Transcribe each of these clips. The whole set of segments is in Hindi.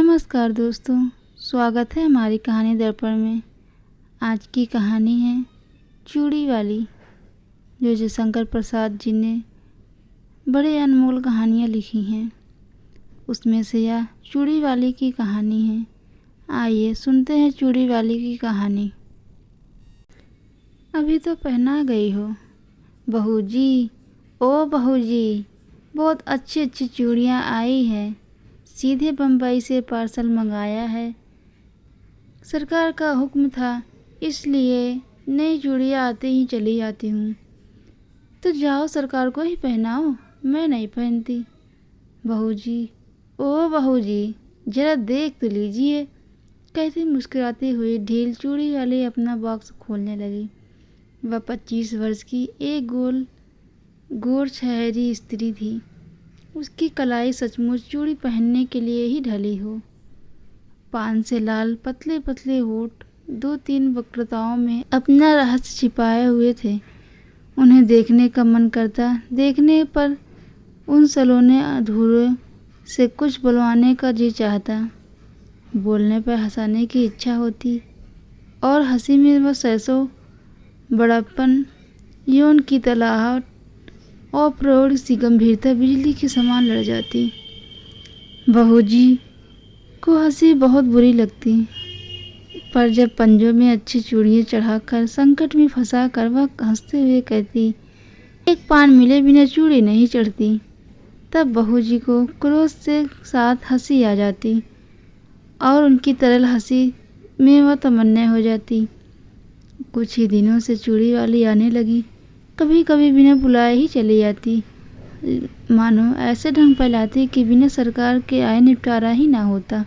नमस्कार दोस्तों, स्वागत है हमारी कहानी दर्पण में। आज की कहानी है चूड़ी वाली, जो जयशंकर प्रसाद जी ने बड़े अनमोल कहानियाँ लिखी हैं। उसमें से यह चूड़ी वाली की कहानी है। आइए सुनते हैं चूड़ी वाली की कहानी। अभी तो पहना गई हो बहू जी, ओ बहू जी, बहुत अच्छी अच्छी चूड़ियाँ आई हैं। सीधे बम्बई से पार्सल मंगाया है। सरकार का हुक्म था, इसलिए नई चूड़ियाँ आते ही चली आती हूँ। तो जाओ सरकार को ही पहनाओ, मैं नहीं पहनती। बहू जी, ओ बहू जी, जरा देख तो लीजिए, कहती मुस्कुराती हुई ढील चूड़ी वाली अपना बॉक्स खोलने लगी। वह 25 वर्ष की एक गोर छहरी स्त्री थी। उसकी कलाई सचमुच चूड़ी पहनने के लिए ही ढली हो। पान से लाल पतले पतले होठ 2-3 वक्रताओं में अपना रहस्य छिपाए हुए थे। उन्हें देखने का मन करता, देखने पर उन सलोने अधूरे से कुछ बुलवाने का जी चाहता। बोलने पर हंसाने की इच्छा होती और हंसी में वह सैसों बड़प्पन, यौन की तलाहट और प्रौढ़ सी गंभीरता बिजली के समान लड़ जाती। बहू जी को हंसी बहुत बुरी लगती, पर जब पंजों में अच्छी चूड़ियाँ चढ़ाकर संकट में फंसा कर वह हंसते हुए कहती, एक पान मिले बिना चूड़ी नहीं चढ़ती, तब बहू जी को क्रोध से साथ हंसी आ जाती और उनकी तरल हंसी में वह तमन्ना हो जाती। कुछ ही दिनों से चूड़ी वाली आने लगी। कभी कभी बिना बुलाए ही चली आती, मानो ऐसे ढंग फैलाती कि बिना सरकार के आए निपटारा ही ना होता।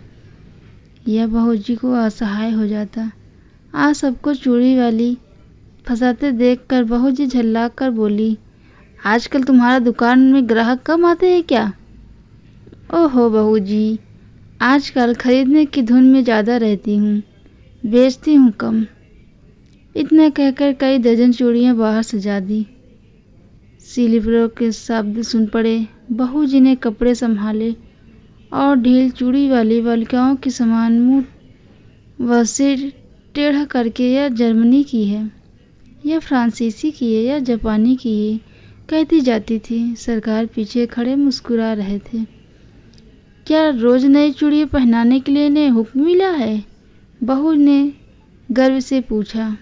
यह बहू जी को असहाय हो जाता। आज सबको चूड़ी वाली फंसाते देखकर बहू जी झल्ला कर बोली, आजकल तुम्हारा दुकान में ग्राहक कम आते हैं क्या? ओहो बहू जी, आजकल खरीदने की धुन में ज़्यादा रहती हूँ, बेचती हूँ कम। इतना कहकर कई दर्जन चूड़ियाँ बाहर सजा दी। सिलिपरों के शब्द सुन पड़े। बहू जी ने कपड़े संभाले और ढील चूड़ी वाली बालिकाओं के समान मुँह व सिर टेढ़ा करके, यह जर्मनी की है, यह फ्रांसीसी की है, यह जापानी की है, कहती जाती थी। सरकार पीछे खड़े मुस्कुरा रहे थे। क्या रोज नई चूड़ियाँ पहनाने के लिए इन्हें हुक्म मिला है? बहू ने गर्व से पूछा।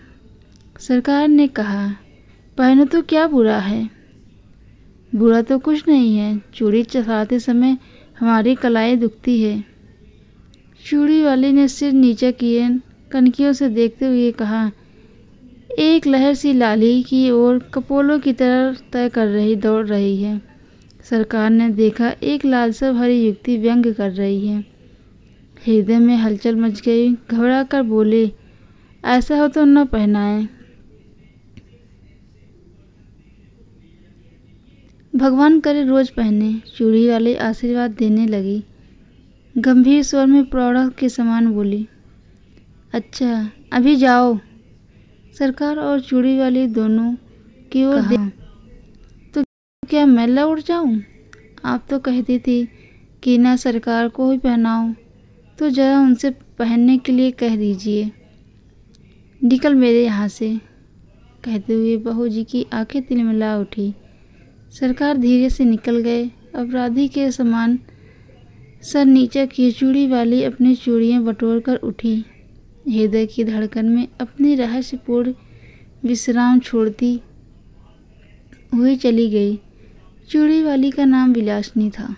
सरकार ने कहा, पहनो तो क्या बुरा है? बुरा तो कुछ नहीं है, चूड़ी चढ़ाते समय हमारी कलाई दुखती है। चूड़ी वाली ने सिर नीचा किए कनखियों से देखते हुए कहा, एक लहर सी लाली की ओर कपोलों की तरह दौड़ रही है। सरकार ने देखा, एक लालसा भरी युक्ति व्यंग कर रही है। हृदय में हलचल मच गई। घबरा कर बोले, ऐसा हो तो न पहनाएं। भगवान करे रोज पहने। चूड़ी वाली आशीर्वाद देने लगी। गंभीर स्वर में प्रौढ़ के समान बोली, अच्छा अभी जाओ। सरकार और चूड़ी वाली दोनों की ओर तो क्या मैं लौट जाऊं? आप तो कहती थी कि ना सरकार को ही पहनाओ, तो जरा उनसे पहनने के लिए कह दीजिए। निकल मेरे यहाँ से, कहते हुए बहू जी की आंखें तिलमिला उठी। सरकार धीरे से निकल गए। अपराधी के समान सर नीचा किए चूड़ी वाली अपनी चूड़ियाँ बटोर कर उठी। हृदय की धड़कन में अपनी रहस्यपूर्ण विश्राम छोड़ती हुई चली गई। चूड़ी वाली का नाम विलासिनी था।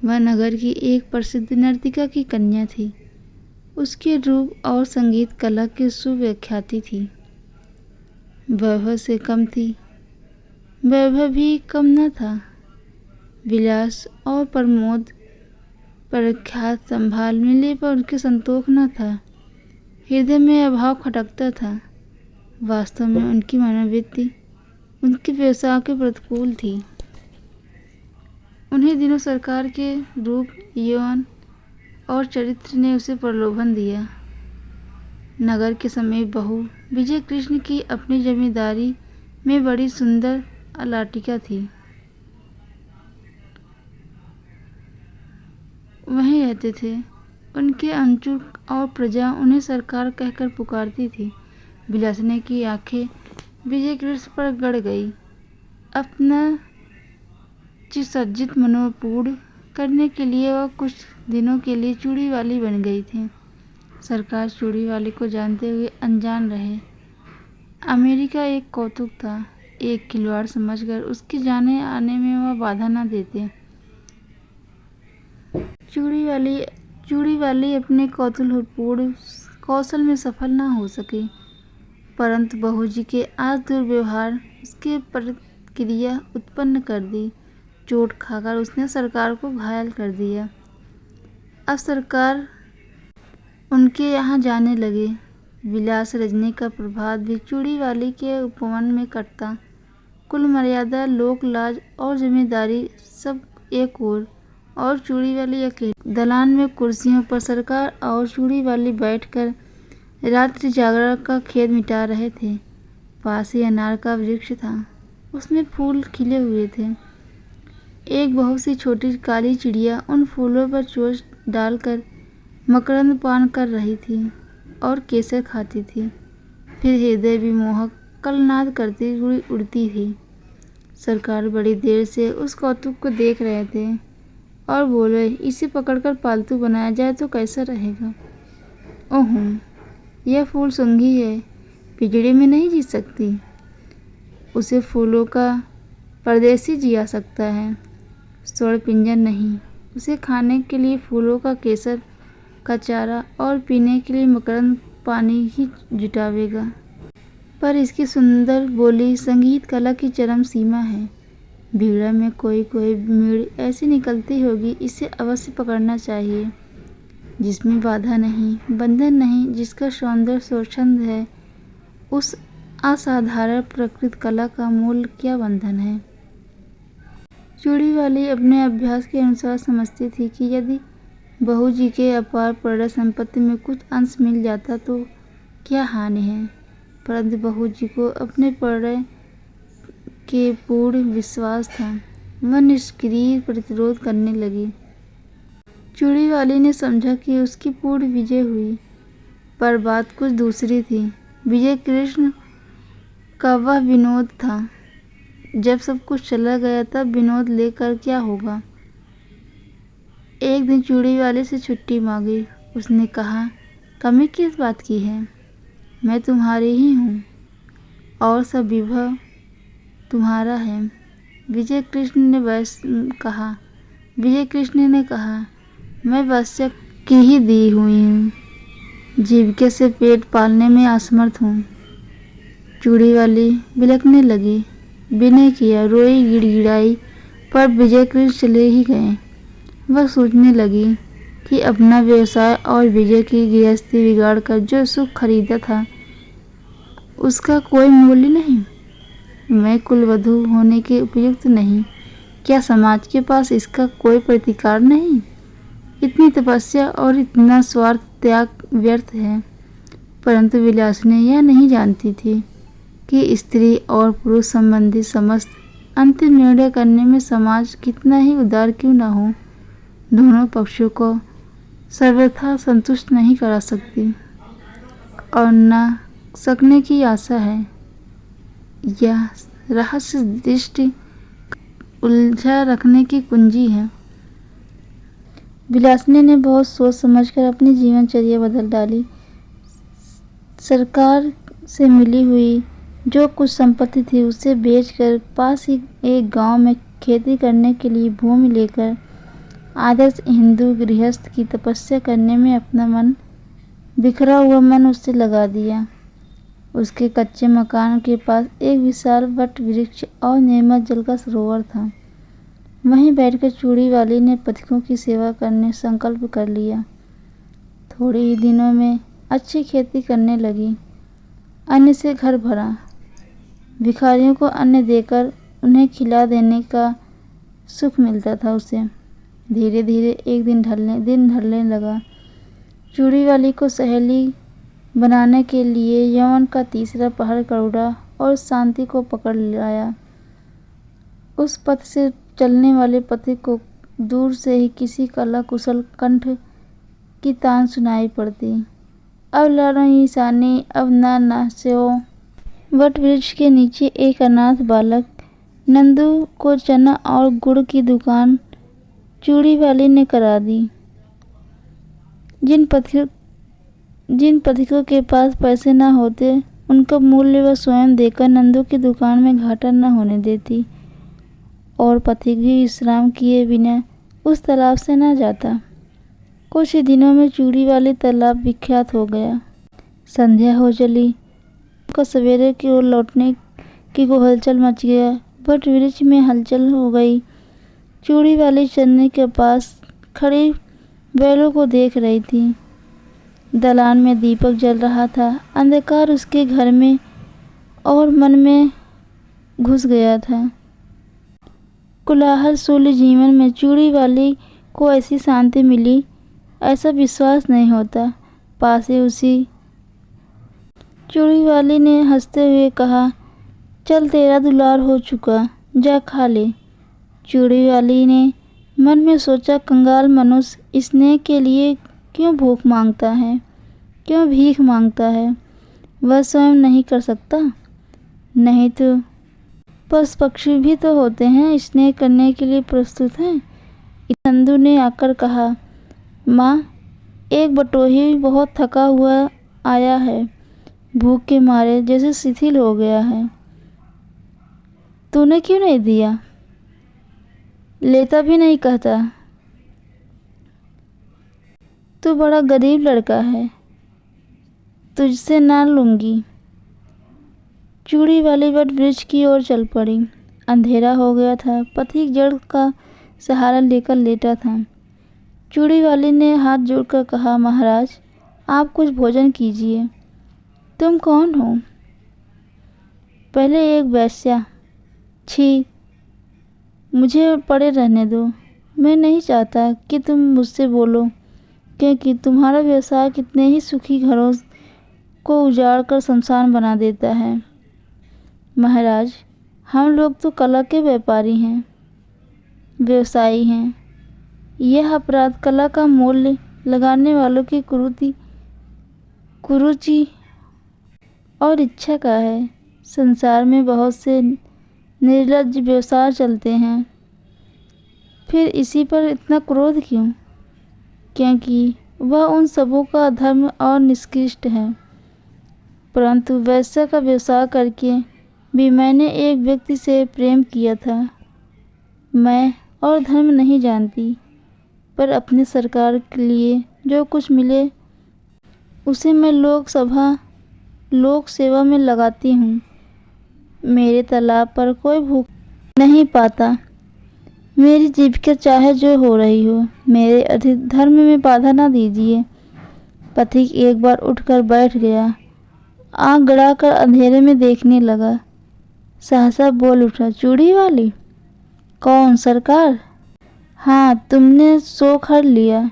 वह नगर की एक प्रसिद्ध नर्तिका की कन्या थी। उसके रूप और संगीत कला की सुव्याख्याति थी। वैभव से कम थी, वैभव भी कम न था। विलास और प्रमोद प्रख्यात संभाल मिलने पर उनके संतोष न था। हृदय में अभाव खटकता था। वास्तव में उनकी मनोवृत्ति उनके व्यवसाय के प्रतिकूल थी। उन्हीं दिनों सरकार के रूप, यौवन और चरित्र ने उसे प्रलोभन दिया। नगर के समीप बहू विजय कृष्ण की अपनी जमींदारी में बड़ी सुंदर अलाटिका थी। वहीं रहते थे। उनके अनुचर और प्रजा उन्हें सरकार कहकर पुकारती थी। विलासिनी की आंखें विजय कृष्ण पर गड़ गई। अपना सुसज्जित मनोरथ पूर्ण करने के लिए वह कुछ दिनों के लिए चूड़ी वाली बन गई थी। सरकार चूड़ी वाली को जानते हुए अनजान रहे। अमेरिका एक कौतुक था, एक खिलवाड़ समझकर उसके जाने आने में वह बाधा न देते। चूड़ी वाली अपने कौतूहलपूर्ण कौशल में सफल न हो सकी, परंतु बहू जी के आज दुर्व्यवहार उसके प्रतिक्रिया उत्पन्न कर दी। चोट खाकर उसने सरकार को घायल कर दिया। अब सरकार उनके यहाँ जाने लगे। विलास रजनी का प्रभात भी चूड़ी वाली के उपवन में कटता। कुल मर्यादा, लोक लाज और जिम्मेदारी सब एक और चूड़ी वाली अकेली। दलान में कुर्सियों पर सरकार और चूड़ी वाली बैठकर रात्रि जागरण का खेद मिटा रहे थे। पास ही अनार का वृक्ष था, उसमें फूल खिले हुए थे। एक बहुत सी छोटी काली चिड़िया उन फूलों पर चोंच डालकर मकरंद पान कर रही थी और केसर खाती थी। फिर हृदय विमोहक कलनाद करती हुई उड़ती थी। सरकार बड़ी देर से उस कौतुक को देख रहे थे और बोले, इसे पकड़कर पालतू बनाया जाए तो कैसा रहेगा? ओह, यह फूल सूंघी है, पिंजड़े में नहीं जी सकती। उसे फूलों का परदेसी जिया सकता है, स्वर्ण पिंजर नहीं। उसे खाने के लिए फूलों का केसर का चारा और पीने के लिए मकरंद पानी ही जुटावेगा। पर इसकी सुंदर बोली संगीत कला की चरम सीमा है। भीड़ में कोई मीड़ ऐसी निकलती होगी, इसे अवश्य पकड़ना चाहिए, जिसमें बाधा नहीं, बंधन नहीं, जिसका सौंदर्य स्वच्छंद है। उस असाधारण प्रकृति कला का मूल क्या बंधन है? चूड़ी वाली अपने अभ्यास के अनुसार समझती थी कि यदि बहू जी के अपार परिणय संपत्ति में कुछ अंश मिल जाता तो क्या हानि है, परंतु बहू जी को अपने परिणय के पूर्ण विश्वास था। वह निष्क्रिय प्रतिरोध करने लगी। चूड़ी वाली ने समझा कि उसकी पूर्ण विजय हुई, पर बात कुछ दूसरी थी। विजय कृष्ण का वह विनोद था। जब सब कुछ चला गया तब विनोद लेकर क्या होगा? एक दिन चूड़ी वाले से छुट्टी मांगी। उसने कहा, कमी किस बात की है? मैं तुम्हारी ही हूँ और सब विभव तुम्हारा है। विजय कृष्ण ने कहा, मैं वैश्य की ही दी हुई हूँ, जीविका से पेट पालने में असमर्थ हूँ। चूड़ी वाली बिलखने लगी। विनय किया, रोई, गिड़गिड़ाई, पर विजय कृष्ण चले ही गए। वह सोचने लगी कि अपना व्यवसाय और विजय की गृहस्थी बिगाड़कर जो सुख खरीदा था, उसका कोई मूल्य नहीं। मैं कुलवधू होने के उपयुक्त नहीं। क्या समाज के पास इसका कोई प्रतिकार नहीं? इतनी तपस्या और इतना स्वार्थ त्याग व्यर्थ है। परंतु विलासिनी यह नहीं जानती थी कि स्त्री और पुरुष संबंधी समस्त अंतिम निर्णय करने में समाज कितना ही उदार क्यों न हो, दोनों पक्षों को सर्वथा संतुष्ट नहीं करा सकती और न सकने की आशा है। यह रहस्य दृष्टि उलझा रखने की कुंजी है। विलासिनी ने बहुत सोच समझकर अपनी जीवनचर्या बदल डाली। सरकार से मिली हुई जो कुछ संपत्ति थी उसे बेचकर पास ही एक गांव में खेती करने के लिए भूमि लेकर आदर्श हिंदू गृहस्थ की तपस्या करने में अपना बिखरा हुआ मन उससे लगा दिया। उसके कच्चे मकान के पास एक विशाल वट वृक्ष और निर्मल जल का सरोवर था। वहीं बैठकर चूड़ी वाली ने पथिकों की सेवा करने संकल्प कर लिया। थोड़े ही दिनों में अच्छी खेती करने लगी। अन्न से घर भरा। भिखारियों को अन्न देकर उन्हें खिला देने का सुख मिलता था उसे। धीरे धीरे एक दिन ढलने लगा। चूड़ी वाली को सहेली बनाने के लिए यौवन का तीसरा पहर करुणा और शांति को पकड़ लाया। उस पथ से चलने वाले पथिक को दूर से ही किसी कला कुशल कंठ की तान सुनाई पड़ती। अब लड़ो ईशानी, अब ना नाचो। वट वृक्ष के नीचे एक अनाथ बालक नंदू को चना और गुड़ की दुकान चूड़ी वाली ने करा दी। जिन पथिकों के पास पैसे न होते, उनका मूल्य वह स्वयं देकर नंदू की दुकान में घाटा न होने देती, और पथिक भी विश्राम किए बिना उस तालाब से न जाता। कुछ ही दिनों में चूड़ी वाली तालाब विख्यात हो गया। संध्या हो चली को सवेरे की ओर लौटने की को हलचल मच गया। वट वृक्ष में हलचल हो गई। चूड़ी वाली चन्ने के पास खड़ी बैलों को देख रही थी। दलान में दीपक जल रहा था। अंधकार उसके घर में और मन में घुस गया था। कोलाहल शून्य जीवन में चूड़ी वाली को ऐसी शांति मिली, ऐसा विश्वास नहीं होता। पास ही उसी चूड़ी वाली ने हंसते हुए कहा, चल तेरा दुलार हो चुका, जा खा ले। चूड़ी वाली ने मन में सोचा, कंगाल मनुष्य स्नेह के लिए क्यों भूख मांगता है, क्यों भीख मांगता है? वह स्वयं नहीं कर सकता? नहीं तो पशु पक्षी भी तो होते हैं, स्नेह करने के लिए प्रस्तुत हैं। नंदू ने आकर कहा, माँ, एक बटोही बहुत थका हुआ आया है, भूख के मारे जैसे शिथिल हो गया है। तूने क्यों नहीं दिया? लेता भी नहीं कहता। तू बड़ा गरीब लड़का है, तुझसे ना लूँगी। चूड़ी वाली वट वृक्ष की ओर चल पड़ी। अंधेरा हो गया था। पथिक जड़ का सहारा लेकर लेटा था। चूड़ी वाली ने हाथ जोड़कर कहा, महाराज, आप कुछ भोजन कीजिए। तुम कौन हो? पहले एक वेश्या। छी, मुझे पड़े रहने दो। मैं नहीं चाहता कि तुम मुझसे बोलो, क्योंकि तुम्हारा व्यवसाय कितने ही सुखी घरों को उजाड़ कर शमशान बना देता है। महाराज, हम लोग तो कला के व्यापारी हैं, व्यवसायी हैं। यह अपराध कला का मूल्य लगाने वालों की कुरुचि और इच्छा का है। संसार में बहुत से निर्लज्ज व्यवसाय चलते हैं, फिर इसी पर इतना क्रोध क्यों? क्योंकि वह उन सबों का धर्म और निकृष्ट है। परंतु वैसा का व्यवसाय करके भी मैंने एक व्यक्ति से प्रेम किया था। मैं और धर्म नहीं जानती, पर अपनी सरकार के लिए जो कुछ मिले उसे मैं लोक सेवा में लगाती हूँ। मेरे तालाब पर कोई भूख नहीं पाता। मेरी जीविका चाहे जो हो रही हो, मेरे अधिक धर्म में बाधा न दीजिए। पथिक एक बार उठकर बैठ गया। आँख गड़ाकर अंधेरे में देखने लगा। सहसा बोल उठा, चूड़ी वाली? कौन, सरकार? हाँ, तुमने शोक हर लिया।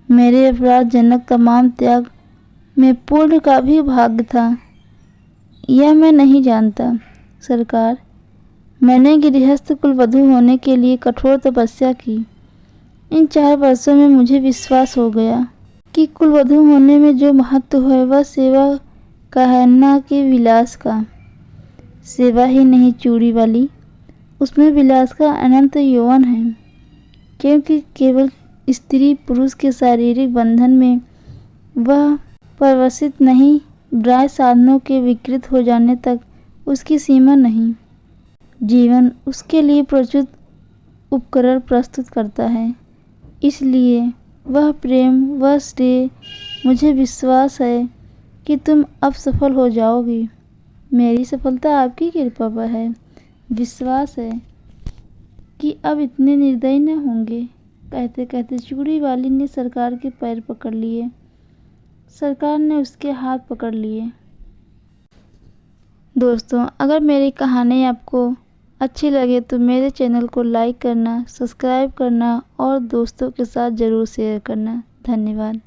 मेरे अपराधजनक तमाम त्याग में पूर्ण का भी भाग्य था, यह मैं नहीं जानता। सरकार, मैंने गृहस्थ कुलवधू होने के लिए कठोर तपस्या की। इन 4 वर्षों में मुझे विश्वास हो गया कि कुलवधू होने में जो महत्व है वह सेवा का है, न कि विलास का। सेवा ही नहीं चूड़ी वाली, उसमें विलास का अनंत यौवन है, क्योंकि केवल स्त्री पुरुष के शारीरिक बंधन में वह परवशित नहीं, ग्राह्य साधनों के विकृत हो जाने तक उसकी सीमा नहीं। जीवन उसके लिए प्रचुर उपकरण प्रस्तुत करता है। इसलिए वह प्रेम, वह स्नेह, मुझे विश्वास है कि तुम अब सफल हो जाओगी। मेरी सफलता आपकी कृपा पर है। विश्वास है कि अब इतने निर्दयी न होंगे। कहते कहते चूड़ी वाली ने सरकार के पैर पकड़ लिए। सरकार ने उसके हाथ पकड़ लिए। दोस्तों, अगर मेरी कहानी आपको अच्छी लगे तो मेरे चैनल को लाइक करना, सब्सक्राइब करना और दोस्तों के साथ ज़रूर शेयर करना। धन्यवाद।